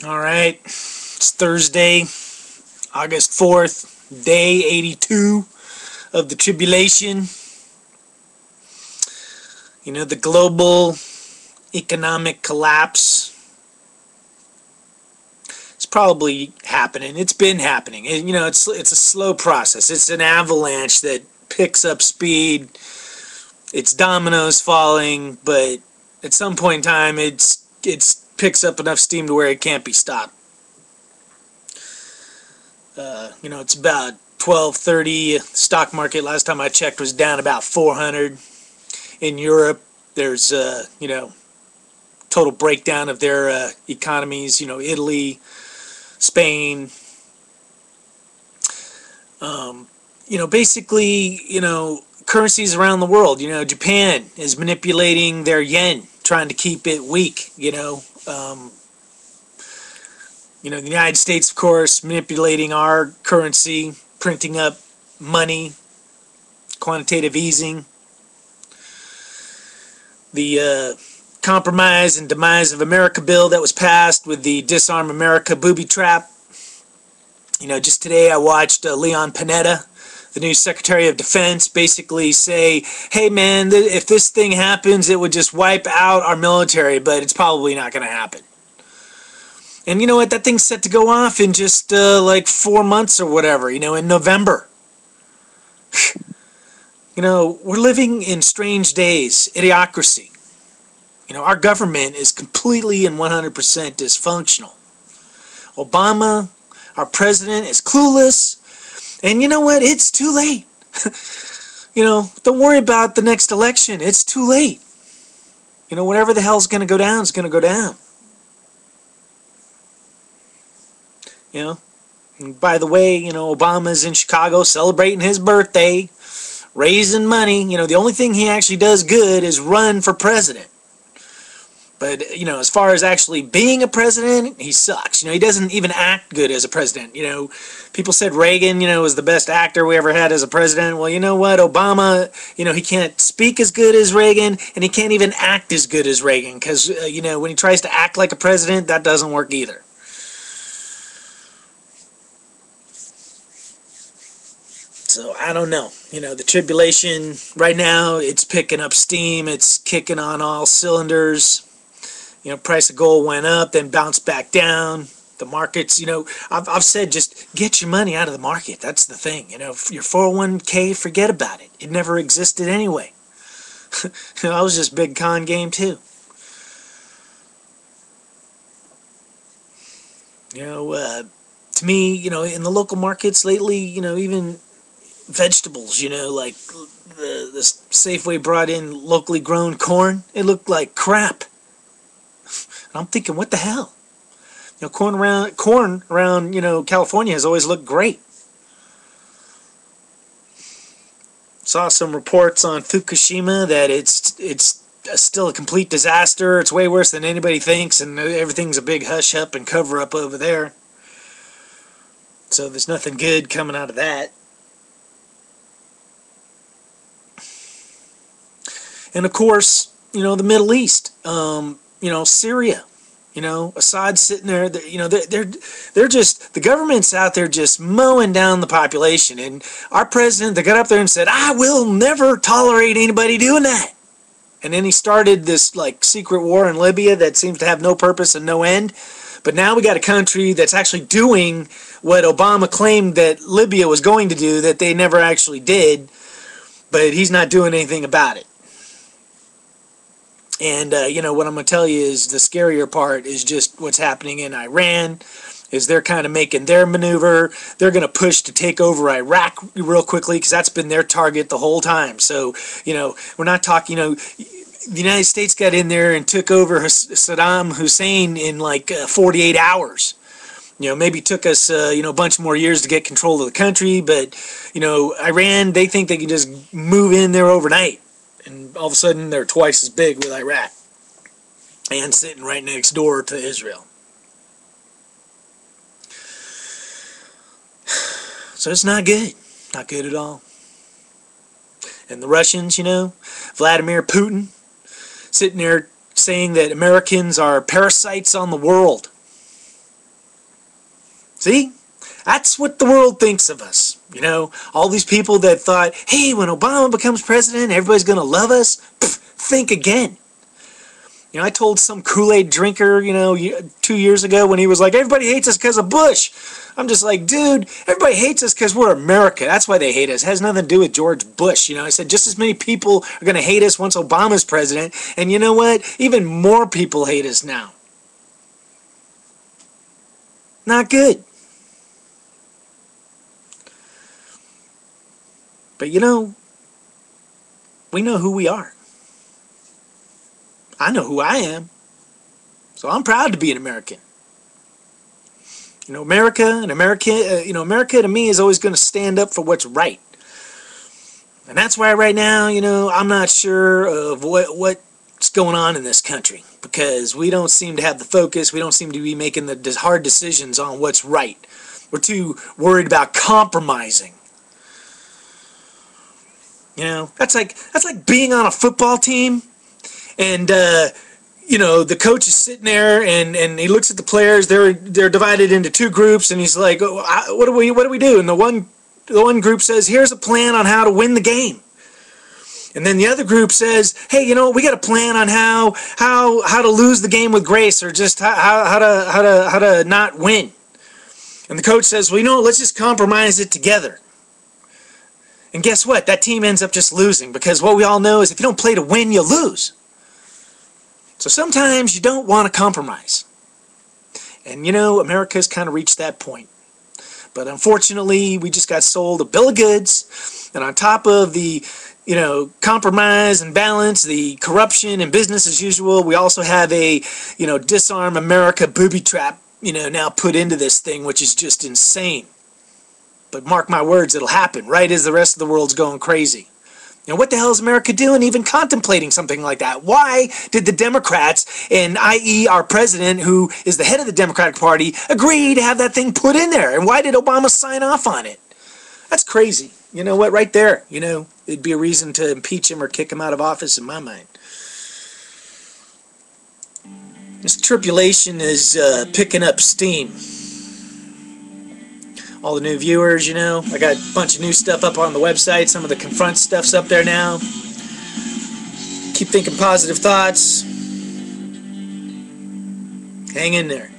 All right, it's Thursday, August 4th, day 82 of the Tribulation. You know, the global economic collapse is probably happening. It's been happening. It's a slow process. It's an avalanche that picks up speed. It's dominoes falling, but at some point in time, it's picks up enough steam to where it can't be stopped. It's about 12:30. Stock market last time I checked was down about 400. In Europe, there's total breakdown of their economies. Italy, Spain. Basically, currencies around the world. Japan is manipulating their yen, trying to keep it weak. The United States, of course, manipulating our currency, printing up money, quantitative easing. The Compromise and Demise of America bill that was passed with the Disarm America booby trap. Just today I watched Leon Penetta, the new Secretary of Defense, basically say, hey man, if this thing happens, it would just wipe out our military, but it's probably not going to happen. And you know what? That thing's set to go off in just like 4 months or whatever, in November. We're living in strange days, idiocracy. Our government is completely and 100% dysfunctional. Obama, our president, is clueless. And you know what? It's too late. Don't worry about the next election. It's too late. Whatever the hell's going to go down is going to go down. And by the way, Obama's in Chicago celebrating his birthday, raising money. The only thing he actually does good is run for president. But, as far as actually being a president, he sucks. He doesn't even act good as a president. People said Reagan, was the best actor we ever had as a president. Well, you know what? Obama, he can't speak as good as Reagan, and he can't even act as good as Reagan. Because, when he tries to act like a president, that doesn't work either. So, I don't know. The tribulation right now, it's picking up steam. It's kicking on all cylinders. Price of gold went up, then bounced back down. The markets, I've said just get your money out of the market. That's the thing. Your 401k, forget about it. It never existed anyway. That was just big con game too. To me, in the local markets lately, even vegetables, like the Safeway brought in locally grown corn. It looked like crap. I'm thinking, what the hell? Corn around California has always looked great. Saw some reports on Fukushima that it's still a complete disaster. It's way worse than anybody thinks, and everything's a big hush up and cover up over there. So there's nothing good coming out of that. And of course, the Middle East, Syria, Assad's sitting there, they're just, the government's out there just mowing down the population. And our president, they got up there and said, I will never tolerate anybody doing that. And then he started this like secret war in Libya that seems to have no purpose and no end. But now we got a country that's actually doing what Obama claimed that Libya was going to do, that they never actually did, but he's not doing anything about it. And, what I'm going to tell you is the scarier part is just what's happening in Iran, is they're kind of making their maneuver. They're going to push to take over Iraq real quickly because that's been their target the whole time. So, we're not talking, the United States got in there and took over Saddam Hussein in like 48 hours. Maybe took us, a bunch more years to get control of the country, but, Iran, they think they can just move in there overnight. And all of a sudden, they're twice as big with Iraq and sitting right next door to Israel. So it's not good. Not good at all. And the Russians, Vladimir Putin, sitting there saying that Americans are parasites on the world. See? That's what the world thinks of us. You know, all these people that thought, hey, when Obama becomes president, everybody's going to love us. Pfft, think again. You know, I told some Kool-Aid drinker, 2 years ago when he was like, everybody hates us because of Bush. I'm just like, dude, everybody hates us because we're America. That's why they hate us. It has nothing to do with George Bush. I said just as many people are going to hate us once Obama's president. And you know what? Even more people hate us now. Not good. But we know who we are. I know who I am. So I'm proud to be an American. America to me is always going to stand up for what's right. And that's why right now, I'm not sure of what's going on in this country. Because we don't seem to have the focus. We don't seem to be making the hard decisions on what's right. We're too worried about compromising. That's like being on a football team, and the coach is sitting there and he looks at the players. They're divided into two groups, and he's like, "What do we do?" And the one group says, "Here's a plan on how to win the game." And then the other group says, "Hey, we got a plan on how to lose the game with grace, or just how to not win." And the coach says, "Well, let's just compromise it together." And guess what? That team ends up just losing, because what we all know is if you don't play to win, you lose. So sometimes you don't want to compromise. And America's kind of reached that point. But unfortunately, we just got sold a bill of goods, and on top of the compromise and balance, the corruption and business as usual, we also have a Disarm America booby trap now put into this thing, which is just insane. But mark my words, it'll happen right as the rest of the world's going crazy. What the hell is America doing even contemplating something like that? Why did the Democrats, and i.e. our president, who is the head of the Democratic Party, agree to have that thing put in there? And why did Obama sign off on it? That's crazy. You know what? Right there, it'd be a reason to impeach him or kick him out of office in my mind. This tribulation is picking up steam. All the new viewers, I got a bunch of new stuff up on the website. Some of the confront stuff's up there now. Keep thinking positive thoughts. Hang in there.